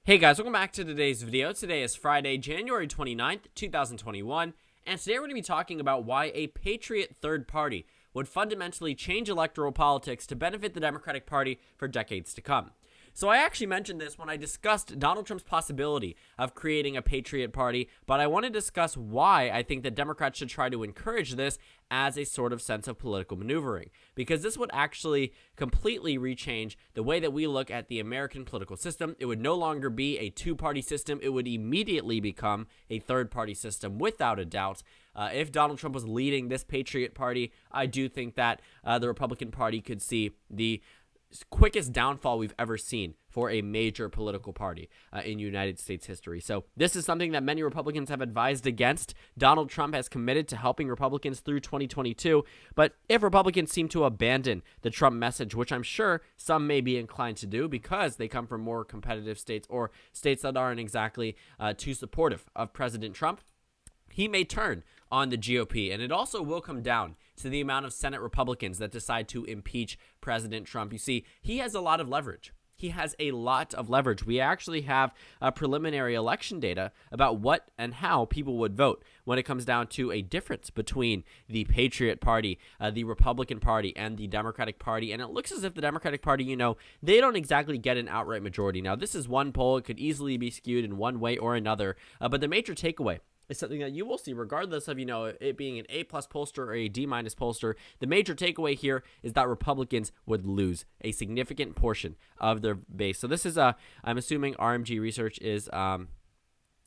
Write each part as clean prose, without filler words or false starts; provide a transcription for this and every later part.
Hey guys, welcome back to today's video. Today is Friday, January 29th, 2021, and today we're going to be talking about why a patriot third party would fundamentally change electoral politics to benefit the Democratic Party for decades to come. So I actually mentioned this when I discussed Donald Trump's possibility of creating a patriot party, but I want to discuss why I think that Democrats should try to encourage this as a sort of sense of political maneuvering, because this would actually completely rechange the way that we look at the American political system. It would no longer be a two-party system. It would immediately become a third-party system without a doubt. If Donald Trump was leading this patriot party, I do think that the Republican Party could see the quickest downfall we've ever seen for a major political party in United States history. So this is something that many Republicans have advised against. Donald Trump has committed to helping Republicans through 2022, but if Republicans seem to abandon the Trump message, which I'm sure some may be inclined to do because they come from more competitive states or states that aren't exactly too supportive of President Trump, he may turn on the GOP, and it also will come down to the amount of Senate Republicans that decide to impeach President Trump. You see, he has a lot of leverage. He has a lot of leverage. We actually have preliminary election data about what and how people would vote when it comes down to a difference between the Patriot Party, the Republican Party, and the Democratic Party. And it looks as if the Democratic Party, they don't exactly get an outright majority. Now, this is one poll. It could easily be skewed in one way or another. But the major takeaway is something that you will see regardless of, it being an A-plus pollster or a D-minus pollster. The major takeaway here is that Republicans would lose a significant portion of their base. So this is, I'm assuming RMG research is,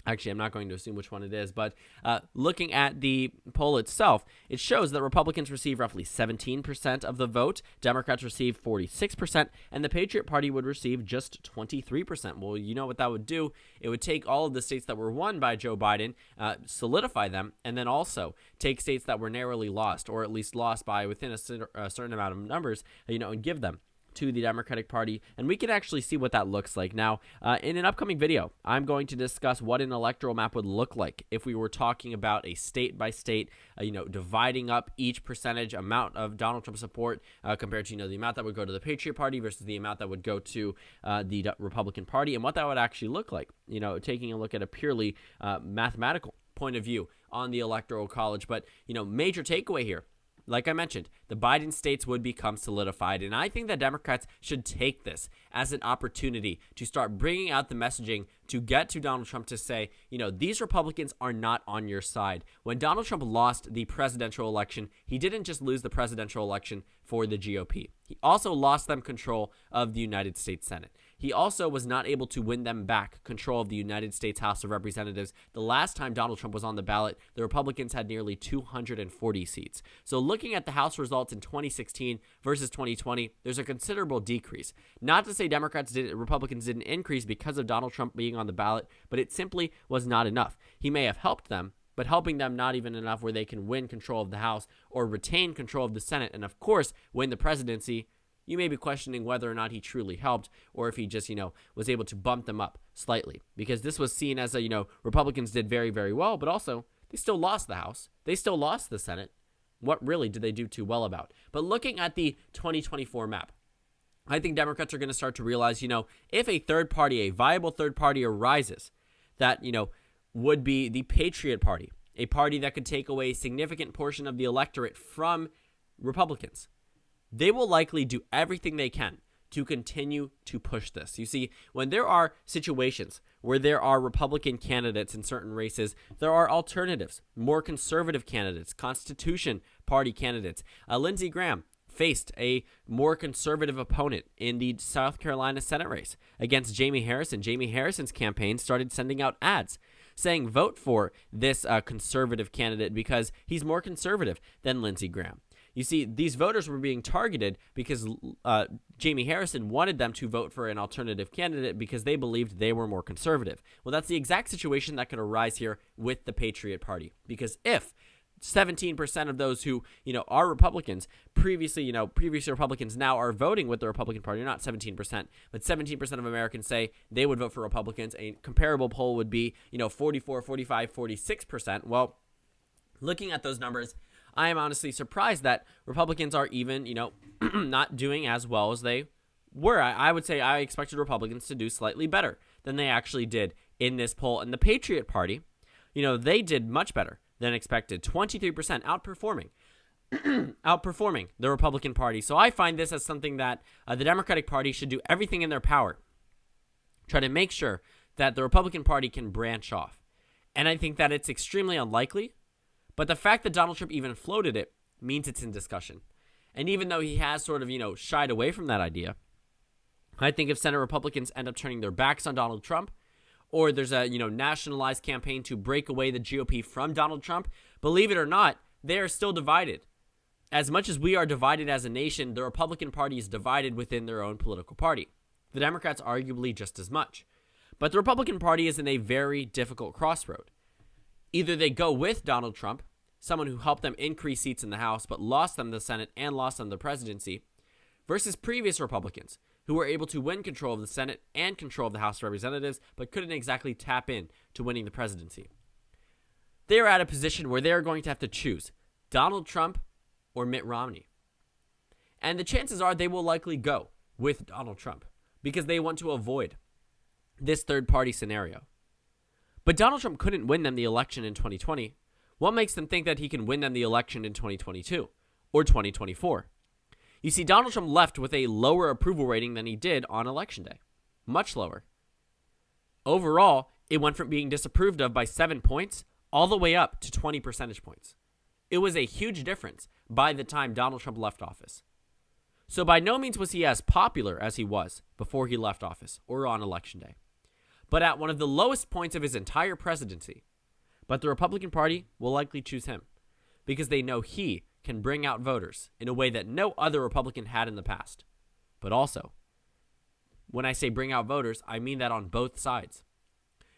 actually, I'm not going to assume which one it is, but looking at the poll itself, it shows that Republicans receive roughly 17% of the vote, Democrats receive 46%, and the Patriot Party would receive just 23%. Well, you know what that would do? It would take all of the states that were won by Joe Biden, solidify them, and then also take states that were narrowly lost, or at least lost by within a certain amount of numbers, and give them to the Democratic Party, and we can actually see what that looks like. Now, in an upcoming video, I'm going to discuss what an electoral map would look like if we were talking about a state-by-state, dividing up each percentage amount of Donald Trump support compared to, the amount that would go to the Patriot Party versus the amount that would go to the Republican Party, and what that would actually look like, taking a look at a purely mathematical point of view on the Electoral College. But, major takeaway here, like I mentioned, the Biden states would become solidified, and I think that Democrats should take this as an opportunity to start bringing out the messaging to get to Donald Trump to say, these Republicans are not on your side. When Donald Trump lost the presidential election, he didn't just lose the presidential election for the GOP. He also lost them control of the United States Senate. He also was not able to win them back control of the United States House of Representatives. The last time Donald Trump was on the ballot, the Republicans had nearly 240 seats. So looking at the House results in 2016 versus 2020, there's a considerable decrease. Not to say Republicans didn't increase because of Donald Trump being on the ballot, but it simply was not enough. He may have helped them, but helping them not even enough where they can win control of the House or retain control of the Senate and, of course, win the presidency. You may be questioning whether or not he truly helped or if he just, was able to bump them up slightly, because this was seen as Republicans did very, very well, but also they still lost the House. They still lost the Senate. What really did they do too well about? But looking at the 2024 map, I think Democrats are going to start to realize, if a third party, a viable third party arises that, would be the Patriot Party, a party that could take away a significant portion of the electorate from Republicans, they will likely do everything they can to continue to push this. You see, when there are situations where there are Republican candidates in certain races, there are alternatives, more conservative candidates, Constitution Party candidates. Lindsey Graham faced a more conservative opponent in the South Carolina Senate race against Jamie Harrison. Jamie Harrison's campaign started sending out ads saying vote for this conservative candidate because he's more conservative than Lindsey Graham. You see, these voters were being targeted because Jamie Harrison wanted them to vote for an alternative candidate because they believed they were more conservative. Well, that's the exact situation that could arise here with the Patriot Party, because if 17% of those who, are Republicans, previous Republicans now are voting with the Republican Party, not 17%, but 17% of Americans say they would vote for Republicans. A comparable poll would be, 44, 45, 46%. Well, looking at those numbers, I am honestly surprised that Republicans are even, not doing as well as they were. I would say I expected Republicans to do slightly better than they actually did in this poll. And the Patriot Party, they did much better than expected, 23% outperforming the Republican Party. So I find this as something that the Democratic Party should do everything in their power, try to make sure that the Republican Party can branch off. And I think that it's extremely unlikely, but the fact that Donald Trump even floated it means it's in discussion. And even though he has sort of, shied away from that idea, I think if Senate Republicans end up turning their backs on Donald Trump, or there's a, nationalized campaign to break away the GOP from Donald Trump, believe it or not, they are still divided. As much as we are divided as a nation, the Republican Party is divided within their own political party. The Democrats arguably just as much. But the Republican Party is in a very difficult crossroad. Either they go with Donald Trump, someone who helped them increase seats in the House but lost them the Senate and lost them the presidency, versus previous Republicans who were able to win control of the Senate and control of the House of Representatives but couldn't exactly tap in to winning the presidency. They are at a position where they are going to have to choose Donald Trump or Mitt Romney. And the chances are they will likely go with Donald Trump because they want to avoid this third-party scenario. But Donald Trump couldn't win them the election in 2020. What makes them think that he can win them the election in 2022 or 2024? You see, Donald Trump left with a lower approval rating than he did on Election Day. Much lower. Overall, it went from being disapproved of by 7 points all the way up to 20 percentage points. It was a huge difference by the time Donald Trump left office. So by no means was he as popular as he was before he left office or on Election Day, but at one of the lowest points of his entire presidency. But the Republican Party will likely choose him because they know he can bring out voters in a way that no other Republican had in the past. But also, when I say bring out voters, I mean that on both sides.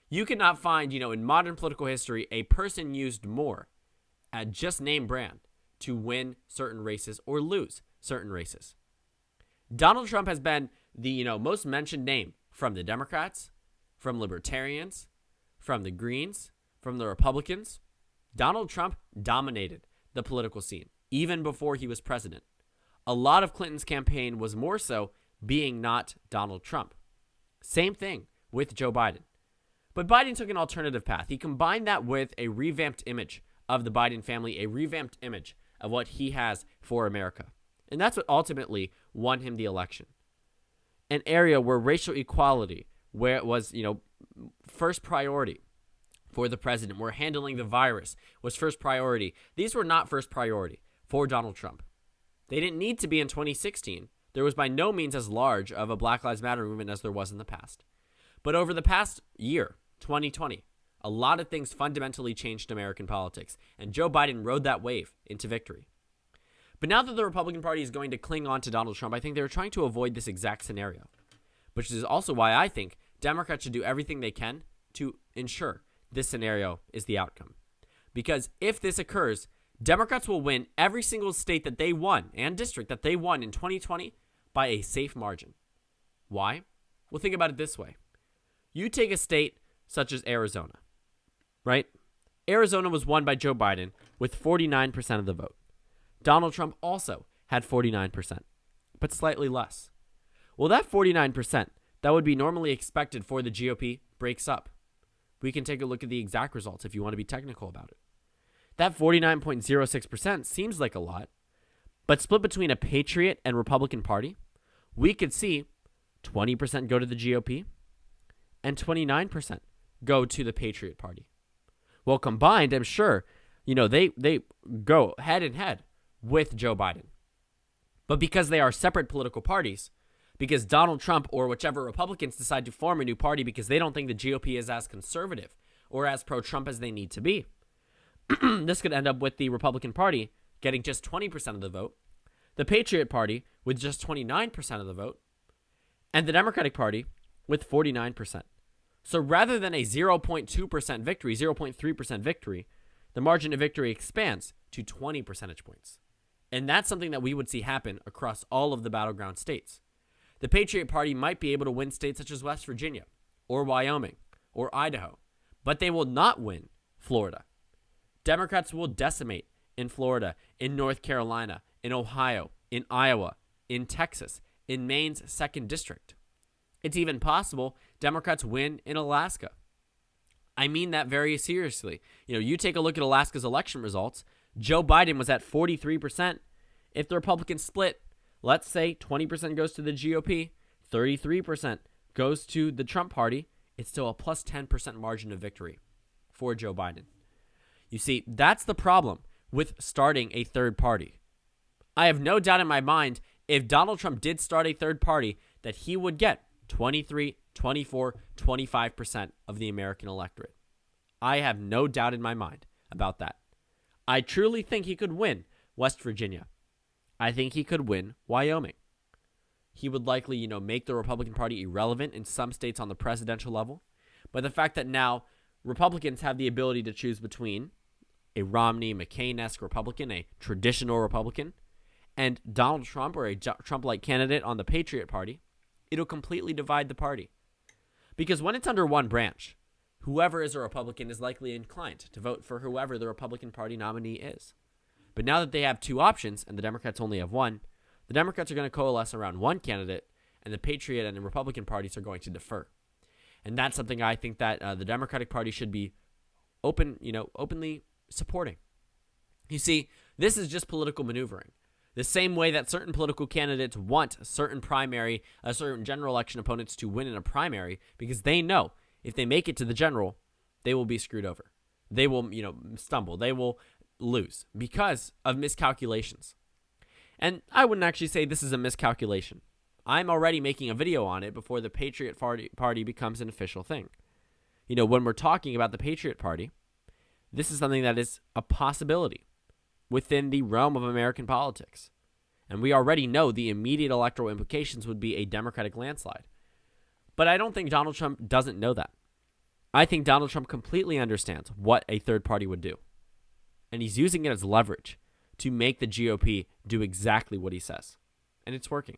You cannot find, in modern political history, a person used more at just name brand to win certain races or lose certain races. Donald Trump has been the, most mentioned name from the Democrats, from libertarians, from the Greens, from the Republicans. Donald Trump dominated the political scene, even before he was president. A lot of Clinton's campaign was more so being not Donald Trump. Same thing with Joe Biden. But Biden took an alternative path. He combined that with a revamped image of the Biden family, a revamped image of what he has for America. And that's what ultimately won him the election. An area where racial equality, where it was, first priority for the president, where handling the virus was first priority. These were not first priority for Donald Trump. They didn't need to be in 2016. There was by no means as large of a Black Lives Matter movement as there was in the past. But over the past year, 2020, a lot of things fundamentally changed American politics, and Joe Biden rode that wave into victory. But now that the Republican Party is going to cling on to Donald Trump, I think they're trying to avoid this exact scenario, which is also why I think Democrats should do everything they can to ensure this scenario is the outcome. Because if this occurs, Democrats will win every single state that they won and district that they won in 2020 by a safe margin. Why? Well, think about it this way. You take a state such as Arizona, right? Arizona was won by Joe Biden with 49% of the vote. Donald Trump also had 49%, but slightly less. Well, that 49% that would be normally expected for the GOP breaks up. We can take a look at the exact results if you want to be technical about it. That 49.06% seems like a lot, but split between a Patriot and Republican Party, we could see 20% go to the GOP and 29% go to the Patriot Party. Well, combined, I'm sure, they go head in head with Joe Biden. But because they are separate political parties, because Donald Trump or whichever Republicans decide to form a new party because they don't think the GOP is as conservative or as pro-Trump as they need to be, this could end up with the Republican Party getting just 20% of the vote, the Patriot Party with just 29% of the vote, and the Democratic Party with 49%. So rather than a 0.2% victory, 0.3% victory, the margin of victory expands to 20 percentage points. And that's something that we would see happen across all of the battleground states. The Patriot Party might be able to win states such as West Virginia or Wyoming or Idaho, but they will not win Florida. Democrats will decimate in Florida, in North Carolina, in Ohio, in Iowa, in Texas, in Maine's 2nd District. It's even possible Democrats win in Alaska. I mean that very seriously. You take a look at Alaska's election results. Joe Biden was at 43%. If the Republicans split, let's say 20% goes to the GOP, 33% goes to the Trump party, it's still a plus 10% margin of victory for Joe Biden. You see, that's the problem with starting a third party. I have no doubt in my mind, if Donald Trump did start a third party, that he would get 23, 24, 25% of the American electorate. I have no doubt in my mind about that. I truly think he could win West Virginia. I think he could win Wyoming. He would likely, make the Republican Party irrelevant in some states on the presidential level. But the fact that now Republicans have the ability to choose between a Romney, McCain-esque Republican, a traditional Republican, and Donald Trump or a Trump-like candidate on the Patriot Party, it'll completely divide the party. Because when it's under one branch, whoever is a Republican is likely inclined to vote for whoever the Republican Party nominee is. But now that they have two options and the Democrats only have one, the Democrats are going to coalesce around one candidate and the Patriot and the Republican parties are going to defer. And that's something I think that the Democratic Party should be openly supporting. You see, this is just political maneuvering. The same way that certain political candidates want certain general election opponents to win in a primary because they know if they make it to the general, they will be screwed over. They will, stumble. They will lose because of miscalculations. And I wouldn't actually say this is a miscalculation. I'm already making a video on it before the Patriot Party becomes an official thing. When we're talking about the Patriot Party, this is something that is a possibility within the realm of American politics. And we already know the immediate electoral implications would be a Democratic landslide. But I don't think Donald Trump doesn't know that. I think Donald Trump completely understands what a third party would do. And he's using it as leverage to make the GOP do exactly what he says. And it's working.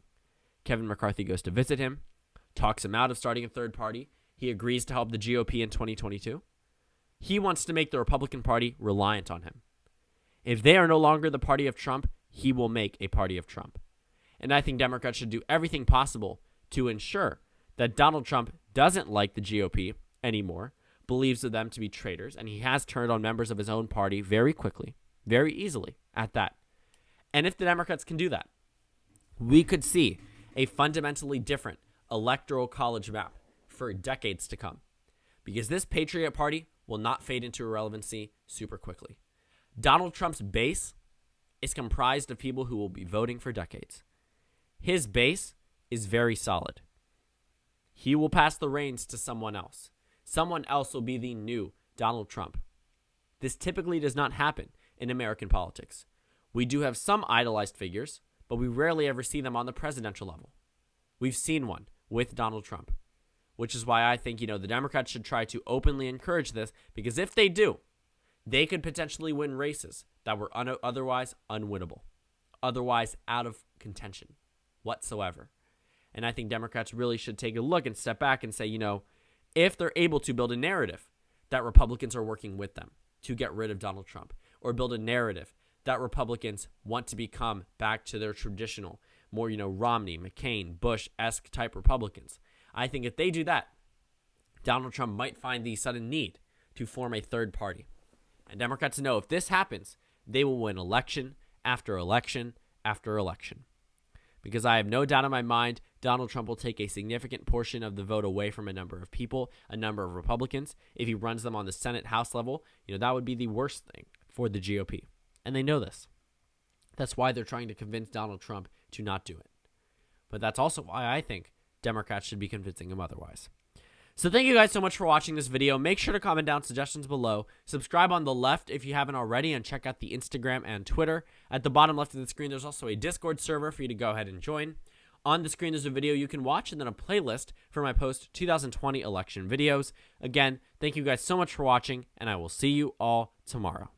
Kevin McCarthy goes to visit him, talks him out of starting a third party. He agrees to help the GOP in 2022. He wants to make the Republican Party reliant on him. If they are no longer the party of Trump, he will make a party of Trump. And I think Democrats should do everything possible to ensure that Donald Trump doesn't like the GOP anymore, believes of them to be traitors, and he has turned on members of his own party very quickly, very easily at that. And if the Democrats can do that, we could see a fundamentally different electoral college map for decades to come. Because this Patriot Party will not fade into irrelevancy super quickly. Donald Trump's base is comprised of people who will be voting for decades. His base is very solid. He will pass the reins to someone else. Someone else will be the new Donald Trump. This typically does not happen in American politics. We do have some idolized figures, but we rarely ever see them on the presidential level. We've seen one with Donald Trump, which is why I think, the Democrats should try to openly encourage this, because if they do, they could potentially win races that were otherwise unwinnable, otherwise out of contention whatsoever. And I think Democrats really should take a look and step back and say, if they're able to build a narrative that Republicans are working with them to get rid of Donald Trump, or build a narrative that Republicans want to become back to their traditional, more, Romney, McCain, Bush-esque type Republicans. I think if they do that, Donald Trump might find the sudden need to form a third party. And Democrats know if this happens, they will win election after election after election. Because I have no doubt in my mind, Donald Trump will take a significant portion of the vote away from a number of people, a number of Republicans. If he runs them on the Senate, House level, that would be the worst thing for the GOP. And they know this. That's why they're trying to convince Donald Trump to not do it. But that's also why I think Democrats should be convincing him otherwise. So thank you guys so much for watching this video. Make sure to comment down suggestions below. Subscribe on the left if you haven't already, and check out the Instagram and Twitter. At the bottom left of the screen, there's also a Discord server for you to go ahead and join. On the screen, there's a video you can watch and then a playlist for my post-2020 election videos. Again, thank you guys so much for watching, and I will see you all tomorrow.